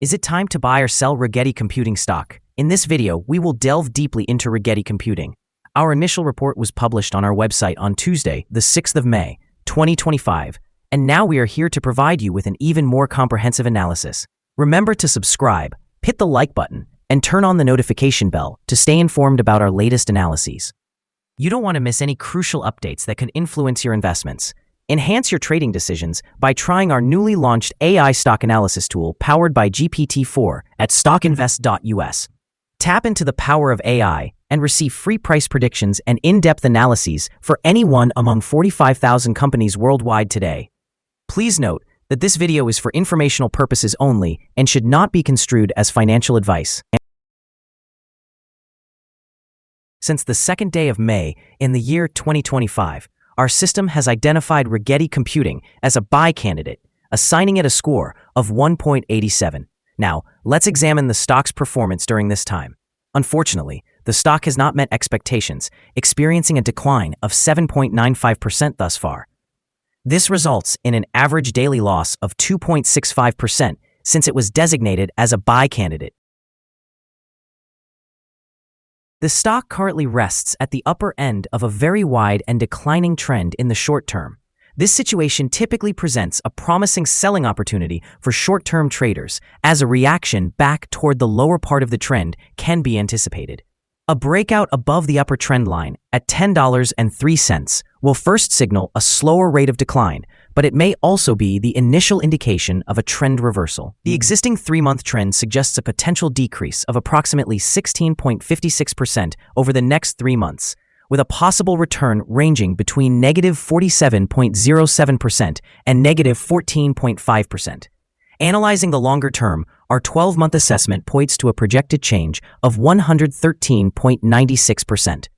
Is it time to buy or sell Rigetti Computing stock? In this video, we will delve deeply into Rigetti Computing. Our initial report was published on our website on Tuesday, the 6th of May, 2025, and now we are here to provide you with an even more comprehensive analysis. Remember to subscribe, hit the like button, and turn on the notification bell to stay informed about our latest analyses. You don't want to miss any crucial updates that could influence your investments. Enhance your trading decisions by trying our newly launched AI stock analysis tool powered by GPT-4 at StockInvest.us. Tap into the power of AI and receive free price predictions and in-depth analyses for any one among 45,000 companies worldwide today. Please note that this video is for informational purposes only and should not be construed as financial advice. Since the second day of May in the year 2025, our system has identified Rigetti Computing as a buy candidate, assigning it a score of 1.87. Now, let's examine the stock's performance during this time. Unfortunately, the stock has not met expectations, experiencing a decline of 7.95% thus far. This results in an average daily loss of 2.65% since it was designated as a buy candidate. The stock currently rests at the upper end of a very wide and declining trend in the short term. This situation typically presents a promising selling opportunity for short-term traders, as a reaction back toward the lower part of the trend can be anticipated. A breakout above the upper trend line at $10.03 will first signal a slower rate of decline, but it may also be the initial indication of a trend reversal. The existing 3-month trend suggests a potential decrease of approximately 16.56% over the next 3 months, with a possible return ranging between negative 47.07% and negative 14.5%. Analyzing the longer term, our 12-month assessment points to a projected change of 113.96%.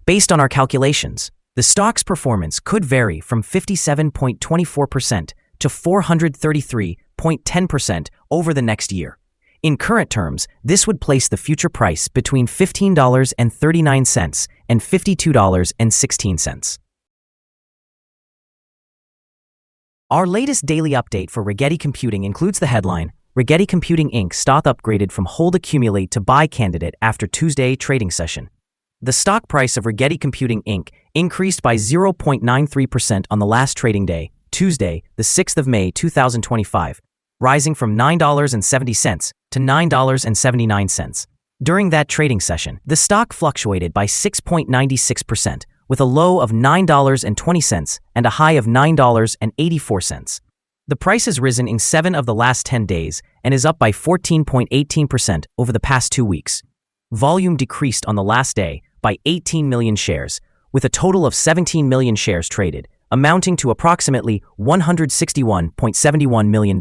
Based on our calculations, the stock's performance could vary from 57.24% to 433.10% over the next year. In current terms, this would place the future price between $15.39 and $52.16. Our latest daily update for Rigetti Computing includes the headline, Rigetti Computing Inc. stock upgraded from hold accumulate to buy candidate after Tuesday trading session. The stock price of Rigetti Computing Inc. increased by 0.93% on the last trading day, Tuesday, the 6th of May 2025, rising from $9.70 to $9.79. During that trading session, the stock fluctuated by 6.96%, with a low of $9.20 and a high of $9.84. The price has risen in 7 of the last 10 days and is up by 14.18% over the past 2 weeks. Volume decreased on the last day by 18 million shares, with a total of 17 million shares traded, amounting to approximately $161.71 million.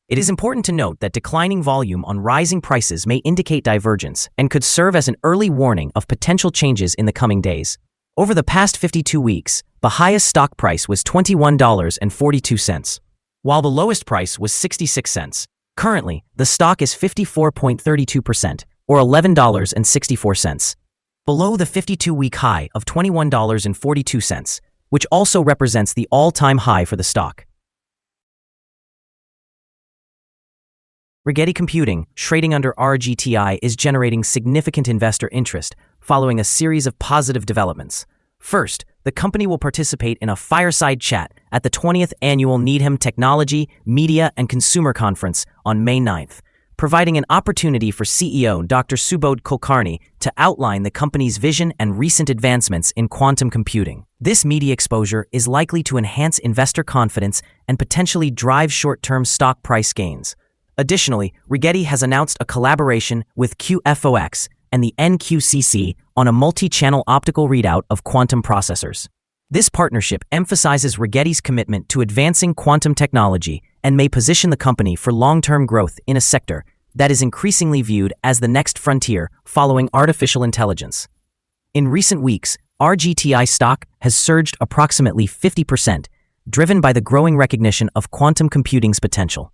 It is important to note that declining volume on rising prices may indicate divergence and could serve as an early warning of potential changes in the coming days. Over the past 52 weeks, the highest stock price was $21.42, while the lowest price was 66 cents. Currently, the stock is 54.32%, or $11.64, below the 52-week high of $21.42, which also represents the all-time high for the stock. Rigetti Computing, trading under RGTI, is generating significant investor interest following a series of positive developments. First, the company will participate in a fireside chat at the 20th Annual Needham Technology, Media, and Consumer Conference on May 9th, providing an opportunity for CEO Dr. Subodh Kulkarni to outline the company's vision and recent advancements in quantum computing. This media exposure is likely to enhance investor confidence and potentially drive short-term stock price gains. Additionally, Rigetti has announced a collaboration with QFOX and the NQCC on a multi-channel optical readout of quantum processors. This partnership emphasizes Rigetti's commitment to advancing quantum technology and may position the company for long-term growth in a sector that is increasingly viewed as the next frontier following artificial intelligence. In recent weeks, RGTI stock has surged approximately 50%, driven by the growing recognition of quantum computing's potential.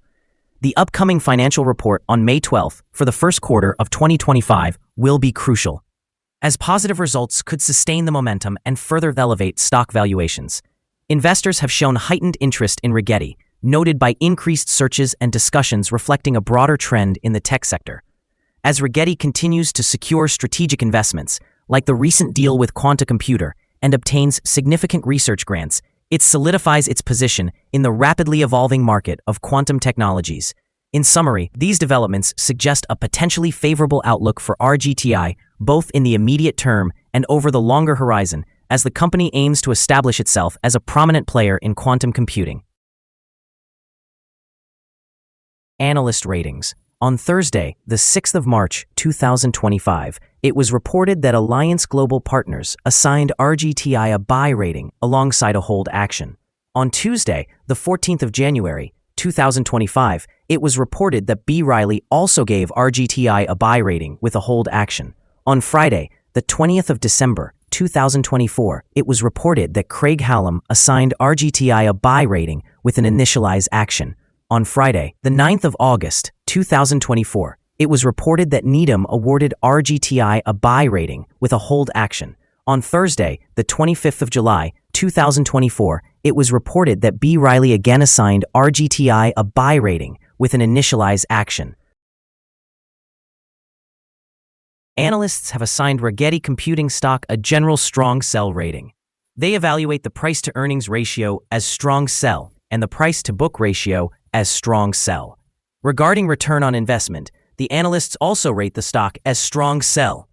The upcoming financial report on May 12th for the first quarter of 2025 will be crucial, as positive results could sustain the momentum and further elevate stock valuations. Investors have shown heightened interest in Rigetti, noted by increased searches and discussions reflecting a broader trend in the tech sector. As Rigetti continues to secure strategic investments, like the recent deal with Quanta Computer, and obtains significant research grants, it solidifies its position in the rapidly evolving market of quantum technologies. In summary, these developments suggest a potentially favorable outlook for RGTI, both in the immediate term and over the longer horizon, as the company aims to establish itself as a prominent player in quantum computing. Analyst ratings. On Thursday, the 6th of March, 2025, it was reported that Alliance Global Partners assigned RGTI a buy rating alongside a hold action. On Tuesday, the 14th of January, 2025, it was reported that B. Riley also gave RGTI a buy rating with a hold action. On Friday, the 20th of December, 2024, it was reported that Craig-Hallum assigned RGTI a buy rating with an initialize action. On Friday, the 9th of August, 2024, it was reported that Needham awarded RGTI a buy rating with a hold action. On Thursday, the 25th of July, 2024, it was reported that B. Riley again assigned RGTI a buy rating with an initialize action. Analysts have assigned Rigetti Computing stock a general strong sell rating. They evaluate the price-to-earnings ratio as strong sell and the price-to-book ratio as strong sell. Regarding return on investment, the analysts also rate the stock as strong sell.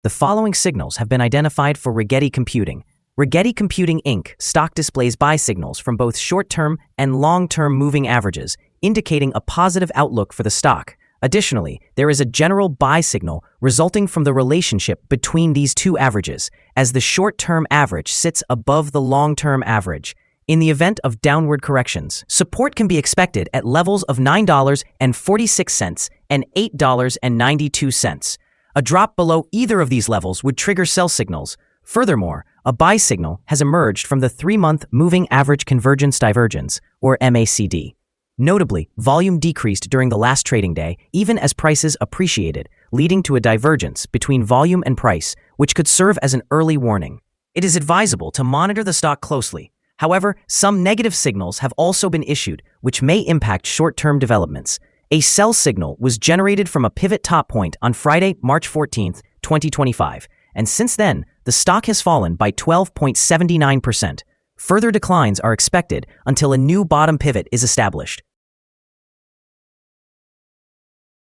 The following signals have been identified for Rigetti Computing. Rigetti Computing Inc. stock displays buy signals from both short-term and long-term moving averages, indicating a positive outlook for the stock. Additionally, there is a general buy signal resulting from the relationship between these two averages, as the short-term average sits above the long-term average. In the event of downward corrections, support can be expected at levels of $9.46 and $8.92. A drop below either of these levels would trigger sell signals. Furthermore, a buy signal has emerged from the 3-month Moving Average Convergence Divergence, or MACD. Notably, volume decreased during the last trading day, even as prices appreciated, leading to a divergence between volume and price, which could serve as an early warning. It is advisable to monitor the stock closely. However, some negative signals have also been issued, which may impact short-term developments. A sell signal was generated from a pivot top point on Friday, March 14, 2025, and since then, the stock has fallen by 12.79%. Further declines are expected until a new bottom pivot is established.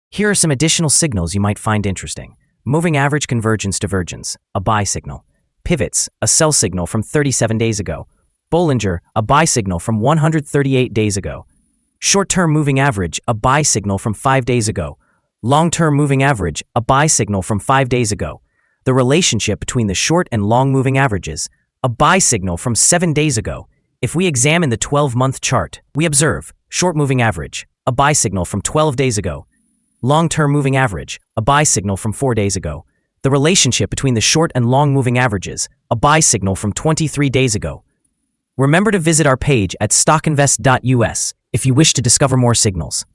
Here are some additional signals you might find interesting. Moving Average Convergence Divergence, a buy signal. Pivots, a sell signal from 37 days ago. Bollinger, a buy signal from 138 days ago. Short-term moving average, a buy signal from 5 days ago. Long-term moving average, a buy signal from 5 days ago. The relationship between the short and long moving averages, a buy signal from 7 days ago. If we examine the 12-month chart, we observe short moving average, a buy signal from 12 days ago. Long-term moving average, a buy signal from 4 days ago. The relationship between the short and long moving averages, a buy signal from 23 days ago. Remember to visit our page at StockInvest.us if you wish to discover more signals.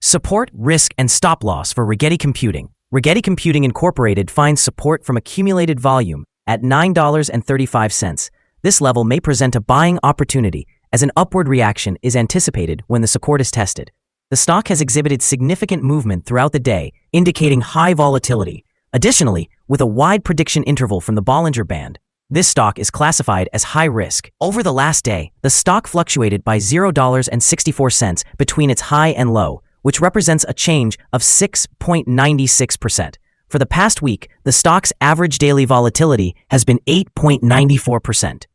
Support, risk, and stop loss for Rigetti Computing. Rigetti Computing Incorporated finds support from accumulated volume at $9.35. This level may present a buying opportunity as an upward reaction is anticipated when the support is tested. The stock has exhibited significant movement throughout the day, indicating high volatility. Additionally, with a wide prediction interval from the Bollinger Band, this stock is classified as high risk. Over the last day, the stock fluctuated by $0.64 between its high and low, which represents a change of 6.96%. For the past week, the stock's average daily volatility has been 8.94%.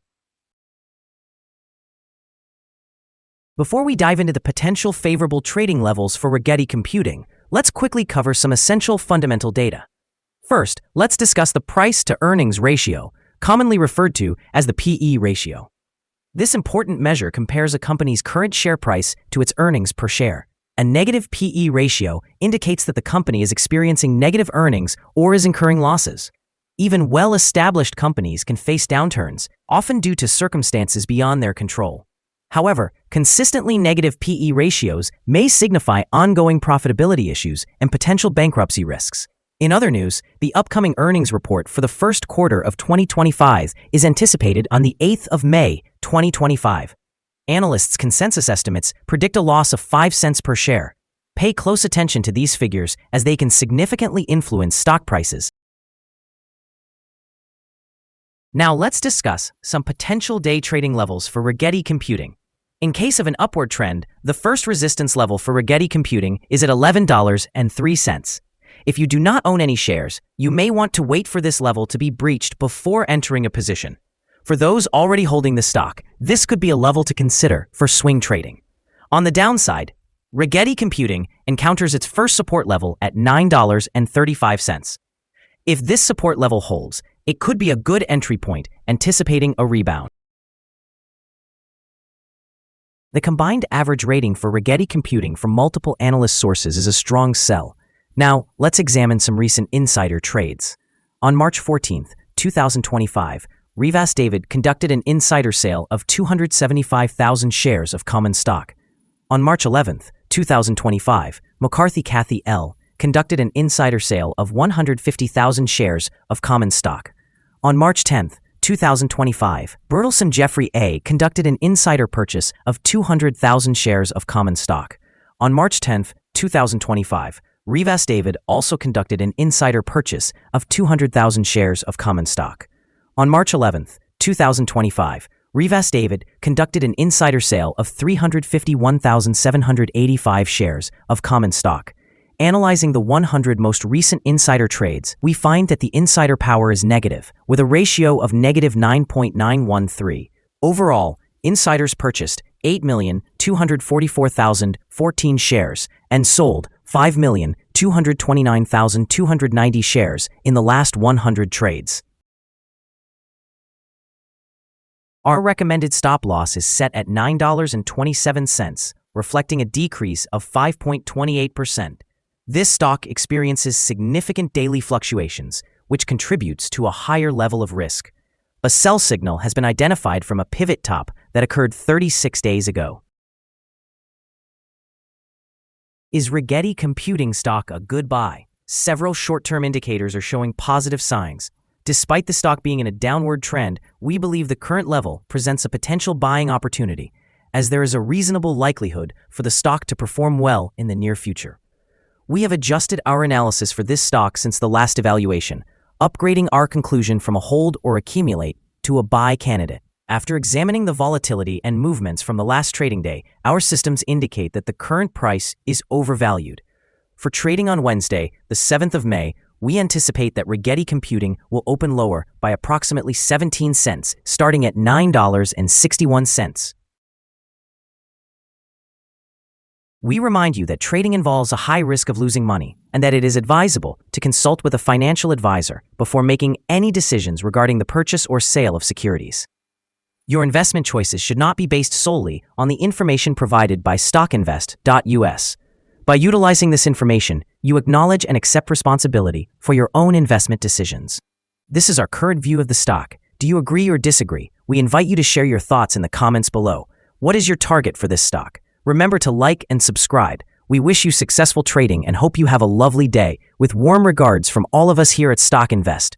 Before we dive into the potential favorable trading levels for Rigetti Computing, let's quickly cover some essential fundamental data. First, let's discuss the price-to-earnings ratio, commonly referred to as the PE ratio. This important measure compares a company's current share price to its earnings per share. A negative PE ratio indicates that the company is experiencing negative earnings or is incurring losses. Even well-established companies can face downturns, often due to circumstances beyond their control. However, consistently negative PE ratios may signify ongoing profitability issues and potential bankruptcy risks. In other news, the upcoming earnings report for the first quarter of 2025 is anticipated on the 8th of May, 2025. Analysts' consensus estimates predict a loss of 5 cents per share. Pay close attention to these figures as they can significantly influence stock prices. Now let's discuss some potential day trading levels for Rigetti Computing. In case of an upward trend, the first resistance level for Rigetti Computing is at $11.03. If you do not own any shares, you may want to wait for this level to be breached before entering a position. For those already holding the stock, this could be a level to consider for swing trading. On the downside, Rigetti Computing encounters its first support level at $9.35. If this support level holds, it could be a good entry point, anticipating a rebound. The combined average rating for Rigetti Computing from multiple analyst sources is a strong sell. Now, let's examine some recent insider trades. On March 14, 2025, Rivas David conducted an insider sale of 275,000 shares of common stock. On March 11, 2025, McCarthy Cathy L. conducted an insider sale of 150,000 shares of common stock. On March 10, 2025, Bertelsen Jeffrey A. conducted an insider purchase of 200,000 shares of common stock. On March 10, 2025, Rivas David also conducted an insider purchase of 200,000 shares of common stock. On March 11, 2025, Rivas David conducted an insider sale of 351,785 shares of common stock. Analyzing the 100 most recent insider trades, we find that the insider power is negative, with a ratio of negative 9.913. Overall, insiders purchased 8,244,014 shares and sold 5,229,290 shares in the last 100 trades. Our recommended stop loss is set at $9.27, reflecting a decrease of 5.28%. This stock experiences significant daily fluctuations, which contributes to a higher level of risk. A sell signal has been identified from a pivot top that occurred 36 days ago. Is Rigetti Computing stock a good buy? Several short-term indicators are showing positive signs. Despite the stock being in a downward trend, we believe the current level presents a potential buying opportunity, as there is a reasonable likelihood for the stock to perform well in the near future. We have adjusted our analysis for this stock since the last evaluation, upgrading our conclusion from a hold or accumulate to a buy candidate. After examining the volatility and movements from the last trading day, our systems indicate that the current price is overvalued. For trading on Wednesday, the 7th of May, we anticipate that Rigetti Computing will open lower by approximately 17 cents, starting at $9.61. We remind you that trading involves a high risk of losing money, and that it is advisable to consult with a financial advisor before making any decisions regarding the purchase or sale of securities. Your investment choices should not be based solely on the information provided by StockInvest.us. By utilizing this information, you acknowledge and accept responsibility for your own investment decisions. This is our current view of the stock. Do you agree or disagree? We invite you to share your thoughts in the comments below. What is your target for this stock? Remember to like and subscribe. We wish you successful trading and hope you have a lovely day. With warm regards from all of us here at Stock Invest.